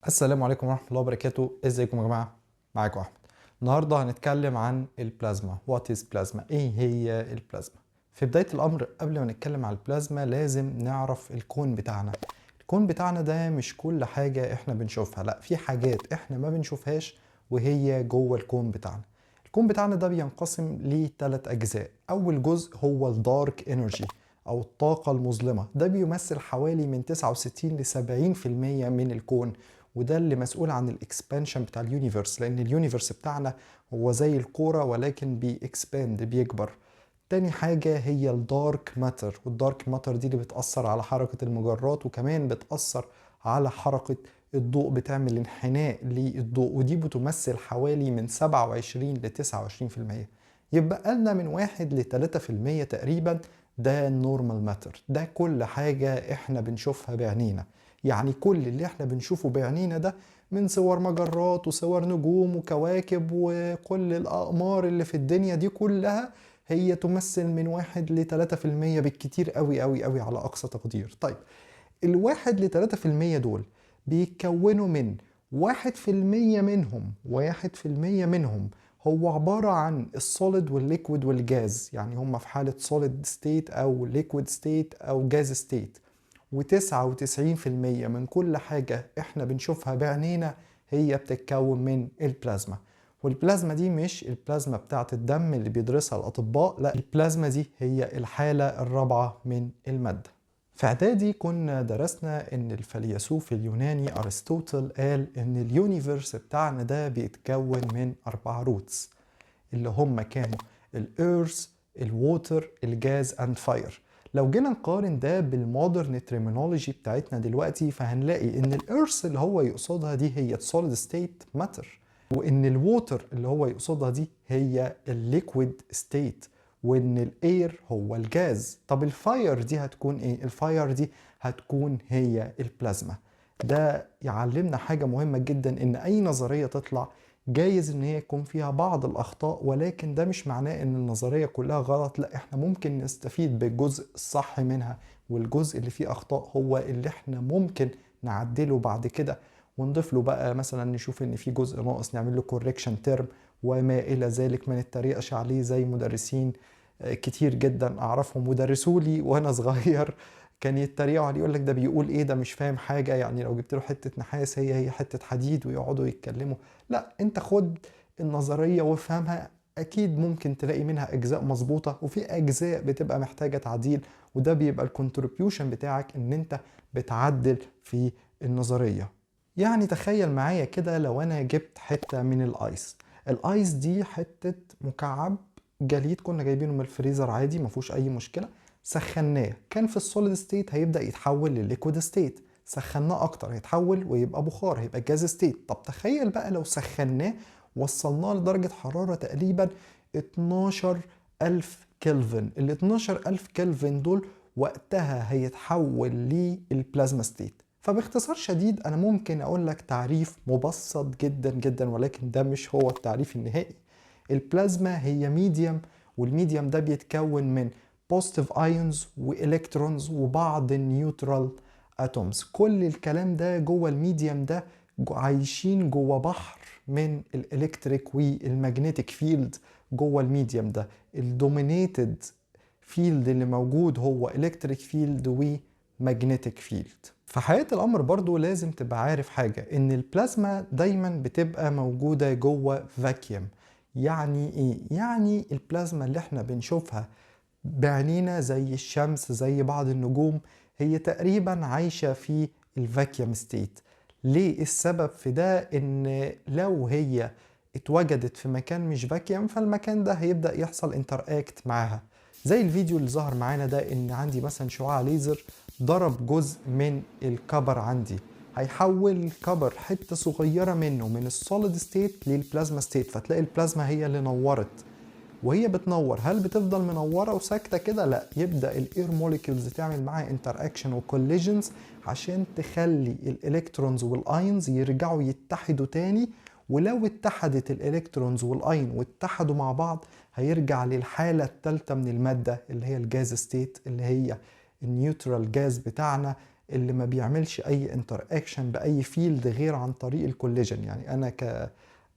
السلام عليكم ورحمة الله وبركاته. ازيكم يا جماعة؟ معاكم احمد. النهاردة هنتكلم عن البلازما. What is plasma؟ ايه هي البلازما؟ في بداية الامر قبل ما نتكلم عن البلازما لازم نعرف الكون بتاعنا. الكون بتاعنا ده مش كل حاجة احنا بنشوفها، لا، في حاجات احنا ما بنشوفهاش وهي جوه الكون بتاعنا. الكون بتاعنا ده بينقسم لثلاث اجزاء. اول جزء هو الدارك انرجي او الطاقة المظلمة، ده بيمثل حوالي من 69 ل 70% من الكون، وده اللي مسؤول عن الاكسبانشن بتاع اليونيفرس، لان اليونيفرس بتاعنا هو زي الكوره ولكن بيكسباند، بيكبر. تاني حاجة هي الدارك ماتر، والدارك ماتر دي اللي بتأثر على حركة المجرات وكمان بتأثر على حركة الضوء، بتعمل انحناء للضوء، ودي بتمثل حوالي من 27 ل 29%. يبقى لنا من 1 ل 3% تقريبا ده النورمال ماتر، ده كل حاجة احنا بنشوفها بعينينا. يعني كل اللي احنا بنشوفه بعينينا ده من صور مجرات وصور نجوم وكواكب وكل الأقمار اللي في الدنيا دي كلها هي تمثل من 1 ل 3% بالكتير قوي قوي قوي على أقصى تقدير. طيب، 1 ل 3% دول بيتكونوا من 1% منهم هو عبارة عن السوليد والليكويد والجاز، يعني هم في حالة سوليد ستيت أو ليكويد ستيت أو جاز ستيت. و99% من كل حاجة احنا بنشوفها بعينينا هي بتتكون من البلازما. والبلازما دي مش البلازما بتاعت الدم اللي بيدرسها الأطباء، لا، البلازما دي هي الحالة الرابعة من المادة. في اعدادي كنا درسنا ان الفيلسوف اليوناني ارسطوطل قال ان اليونيفرس بتاعنا ده بيتكون من 4 روتس، اللي هم كانوا الإيرث، الووتر، الجاز اند فاير. لو جينا نقارن ده بالمودرن ترمينولوجي بتاعتنا دلوقتي فهنلاقي ان الإيرث اللي هو يقصدها دي هي السوليد ستيت ماتر، وان الووتر اللي هو يقصدها دي هي الليكويد ستيت، وان الاير هو الجاز. طب الفاير دي هتكون ايه؟ الفاير دي هتكون هي البلازما. ده يعلمنا حاجة مهمة جدا، ان اي نظرية تطلع جايز ان هي يكون فيها بعض الاخطاء، ولكن ده مش معناه ان النظرية كلها غلط، لا، احنا ممكن نستفيد بالجزء الصح منها، والجزء اللي فيه اخطاء هو اللي احنا ممكن نعدله بعد كده ونضيف له بقى، مثلا نشوف ان في جزء ناقص نعمل له كوريكشن ترم وما الى ذلك. ما نتريقش عليه زي مدرسين كتير جدا اعرفهم ودرسوا لي وانا صغير كان يتريقوا عليه، يقول لك ده بيقول ايه، ده مش فاهم حاجه، يعني لو جبت له حته نحاس هي حته حديد، ويقعدوا يتكلموا. لا، انت خد النظريه وافهمها، اكيد ممكن تلاقي منها اجزاء مظبوطه وفي اجزاء بتبقى محتاجه تعديل، وده بيبقى الكونتريبيوشن بتاعك ان انت بتعدل في النظريه. يعني تخيل معايا كده لو انا جبت حته من الايس. الايس دي حته مكعب جليد كنا جايبينه من الفريزر عادي، ما فيهوش اي مشكله. سخناه، كان في السوليد ستيت هيبدا يتحول للليكويد ستيت. سخناه اكتر هيتحول ويبقى بخار، هيبقى جاز ستيت. طب تخيل بقى لو سخناه وصلناه لدرجه حراره تقريبا 12000 كلفن. ال 12000 كلفن دول وقتها هيتحول للبلازما ستيت. فباختصار شديد انا ممكن اقول لك تعريف مبسط جدا جدا، ولكن ده مش هو التعريف النهائي. البلازما هي ميديم، والميديم ده بيتكون من بوزيتيف ايونز والكترونز وبعض النيوترال اتومز. كل الكلام ده جوه الميديم ده عايشين جوه بحر من الالكتريك والمagnetic فيلد. جوه الميديم ده الدومينيتد فيلد اللي موجود هو الكتريك فيلد ومagnetic فيلد. في حياة الأمر برضو لازم تبقى عارف حاجة، إن البلازما دايما بتبقى موجودة جوه فاكيوم. يعني إيه؟ يعني البلازما اللي احنا بنشوفها بعينينا زي الشمس زي بعض النجوم هي تقريبا عايشة في الفاكيوم ستيت. ليه؟ السبب في ده ان لو هي اتوجدت في مكان مش فاكيوم فالمكان ده هيبدأ يحصل انتراكت معاها. زي الفيديو اللي ظهر معانا ده، ان عندي مثلا شعاع ليزر ضرب جزء من الكبر عندي، هيحول الكبر حتة صغيرة منه من السوليد ستيت للبلازما ستيت، فتلاقي البلازما هي اللي نورت. وهي بتنور، هل بتفضل منوره وساكته كده؟ لا، يبدا الاير موليكيولز تعمل معاها انتر اكشن وكوليجنز عشان تخلي الالكترونز والايونز يرجعوا يتحدوا تاني. ولو اتحدت الالكترونز والاين واتحدوا مع بعض هيرجع للحاله الثالثه من الماده اللي هي الجاز ستيت، اللي هي النيوترال جاز بتاعنا اللي ما بيعملش اي انتر اكشن باي فيلد غير عن طريق الكوليجن. يعني انا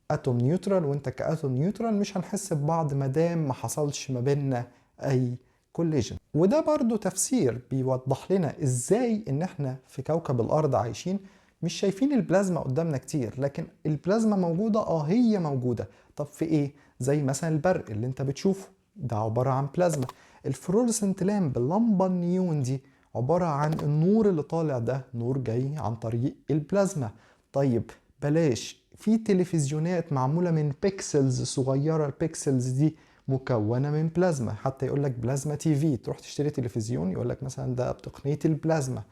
كاتوم نيوترال وانت كاتوم نيوترال مش هنحس ببعض ما دام ما حصلش ما بيننا اي كوليجن. وده برضو تفسير بيوضح لنا ازاي ان احنا في كوكب الارض عايشين مش شايفين البلازما قدامنا كتير، لكن البلازما موجودة، هي موجودة. طب في ايه؟ زي مثلا البرق اللي انت بتشوفه ده عبارة عن بلازما. الفلورسنت لامب، اللمبة النيون دي، عبارة عن النور اللي طالع ده نور جاي عن طريق البلازما. طيب بلاش، في تلفزيونات معمولة من بيكسلز صغيرة، البيكسلز دي مكونة من بلازما. حتى يقول لك بلازما تي في، تروح تشتري تلفزيون يقول لك مثلا ده بتقنية البلازما.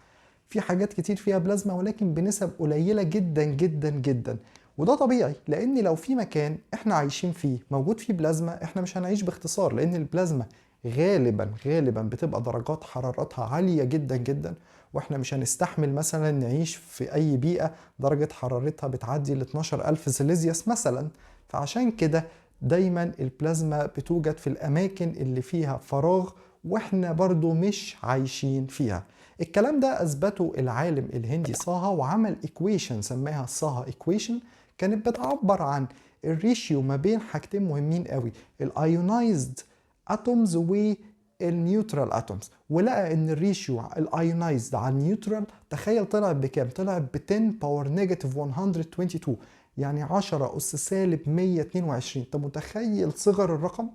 في حاجات كتير فيها بلازما ولكن بنسب قليلة جدا جدا جدا. وده طبيعي، لان لو في مكان احنا عايشين فيه موجود فيه بلازما احنا مش هنعيش باختصار، لان البلازما غالبا بتبقى درجات حرارتها عالية جدا جدا، واحنا مش هنستحمل مثلا نعيش في اي بيئة درجة حرارتها بتعدي ل 12000 سيليزيوس مثلا. فعشان كده دايما البلازما بتوجد في الاماكن اللي فيها فراغ واحنا برضو مش عايشين فيها. الكلام ده اثبته العالم الهندي صاها، وعمل ايكويشن سماها صاها ايكويشن، كانت بتعبر عن الريشيو ما بين حاجتين مهمين قوي، الايونايزد اتومز والنيوترال اتومز. ولقى ان الريشيو الايونايزد على النيوترال، تخيل طلعت بكام؟ طلعت ب 10 باور نيجاتيف 122، يعني 10 اس سالب 122. انت متخيل صغر الرقم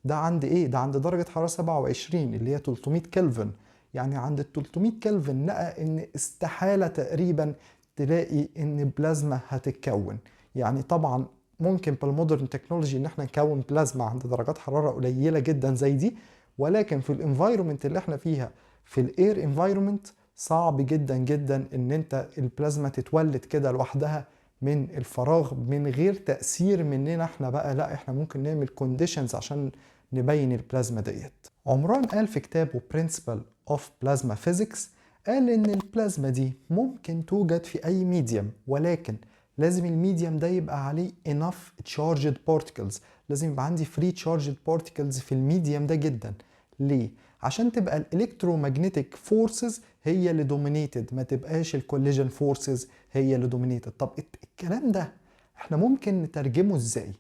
ده عند ايه؟ ده عند درجة حرارة 27 اللي هي 300 كلفن. يعني عند ال 300 كلفن لقى ان استحالة تقريبا تلاقي ان بلازما هتتكون. يعني طبعا ممكن بالمودرن تكنولوجي ان احنا نكون بلازما عند درجات حرارة قليلة جدا زي دي، ولكن في الانفايرومنت اللي احنا فيها، في الاير انفايرومنت، صعب جدا جدا ان انت البلازما تتولد كده لوحدها من الفراغ من غير تأثير مننا احنا بقى. لا، احنا ممكن نعمل كونديشنز عشان نبين البلازما ديت. عمران قال في كتابه Principle of Plasma Physics، قال ان البلازما دي ممكن توجد في اي ميديم، ولكن لازم الميديم ده يبقى عليه enough charged particles. لازم يبقى عندي free charged particles في الميديم ده جدا. ليه؟ عشان تبقى الالكترومagnetic فورسز هي اللي دومينيتد، ما تبقاش الكوليجن فورسز هي اللي دومينيتد. طب الكلام ده احنا ممكن نترجمه ازاي؟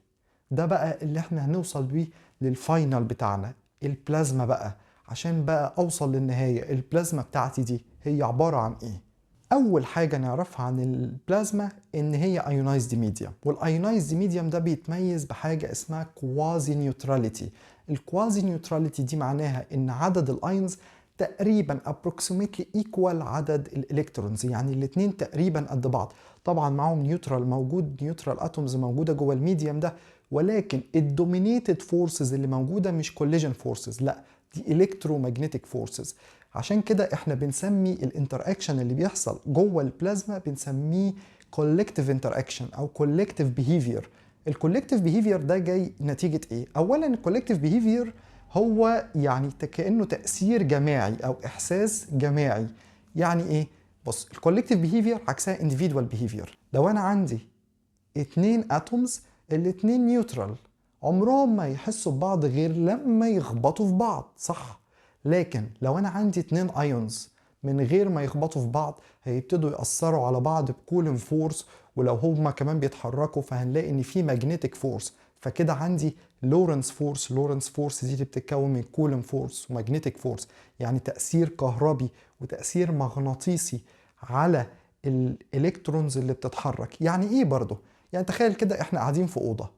ده بقى اللي احنا هنوصل بيه للفاينل بتاعنا، البلازما بقى. عشان بقى اوصل للنهاية، البلازما بتاعتي دي هي عبارة عن ايه؟ اول حاجة نعرفها عن البلازما ان هي ايونايزد ميديوم، والايونايزد ميديوم ده بيتميز بحاجة اسمها كوازي نيوتراليتي. الكوازي نيوتراليتي دي معناها ان عدد الايونز تقريبا approximately equal عدد الالكترونز، يعني الاتنين تقريبا قد بعض. طبعا معاهم نيوترال موجود، نيوترال اتومز موجوده جوه الميديم ده، ولكن الدومينيتد فورسز اللي موجوده مش كوليجن فورسز، لا دي الكترومagnetic فورسز. عشان كده احنا بنسمي الانتر اكشن اللي بيحصل جوه البلازما بنسميه collective interaction او collective behavior. الكولكتيف بيهيفير ده جاي نتيجة ايه؟ اولا الكولكتيف بيهيفير هو يعني كأنه تأثير جماعي او احساس جماعي. يعني ايه؟ بص، الكولكتيف بيهيفير عكسها individual بيهيفير. لو انا عندي اتنين اتومز، الاتنين نيوترال، عمرهم ما يحسوا ببعض غير لما يخبطوا في بعض، صح؟ لكن لو انا عندي اتنين ايونز من غير ما يخبطوا في بعض هيبتدوا يأثروا على بعض بكولين فورس، ولو هما كمان بيتحركوا فهنلاقي ان في ماجنتيك فورس. فكده عندي لورنس فورس. لورنس فورس دي بتتكون من كولين فورس وماجنتيك فورس، يعني تأثير كهربي وتأثير مغناطيسي على الالكترونز اللي بتتحرك. يعني ايه برضه؟ يعني تخيل كده احنا قاعدين في اوضه،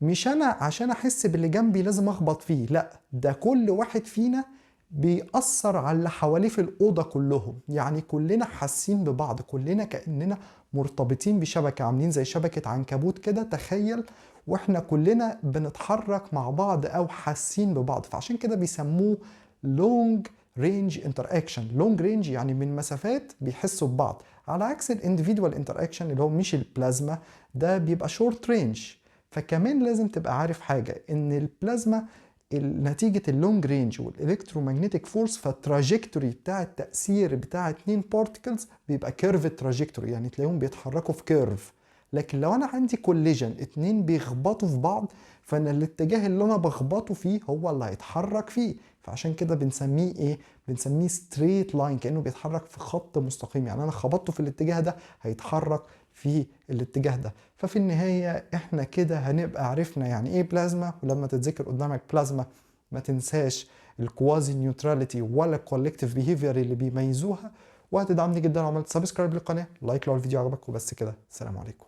مش انا عشان احس باللي جنبي لازم اخبط فيه، لا ده كل واحد فينا بيأثر على اللي حواليه في الأوضة كلهم. يعني كلنا حاسين ببعض، كلنا كأننا مرتبطين بشبكة، عاملين زي شبكة عنكبوت كده، تخيل، واحنا كلنا بنتحرك مع بعض او حاسين ببعض. فعشان كده بيسموه لونج رينج انتراكشن. لونج رينج يعني من مسافات بيحسوا ببعض، على عكس الانديفيدوال انتراكشن اللي هو مش البلازما، ده بيبقى شورت رينج. فكمان لازم تبقى عارف حاجة، ان البلازما نتيجة اللونج رينج والالكترومagnetic فورس، فالتراجكتوري بتاع التأثير بتاع اتنين بارتكلز بيبقى كيرف تراجكتوري، يعني تلاقيهم بيتحركوا في كيرف. لكن لو انا عندي كوليجن، اتنين بيخبطوا في بعض، فانا الاتجاه اللي انا بخبطه فيه هو اللي هيتحرك فيه. فعشان كده بنسميه ايه؟ بنسميه ستريت لاين، كانه بيتحرك في خط مستقيم. يعني انا خبطته في الاتجاه ده هيتحرك في الاتجاه ده. ففي النهايه احنا كده هنبقى عرفنا يعني ايه بلازما. ولما تتذكر قدامك بلازما ما تنساش الكوازي نيوتراليتي ولا الكولكتيف بيهيفير اللي بيميزوها. وهتدعمني جدا لو عملت سبسكرايب للقناه، لايك لو الفيديو عجبك، وبس كده. السلام عليكم.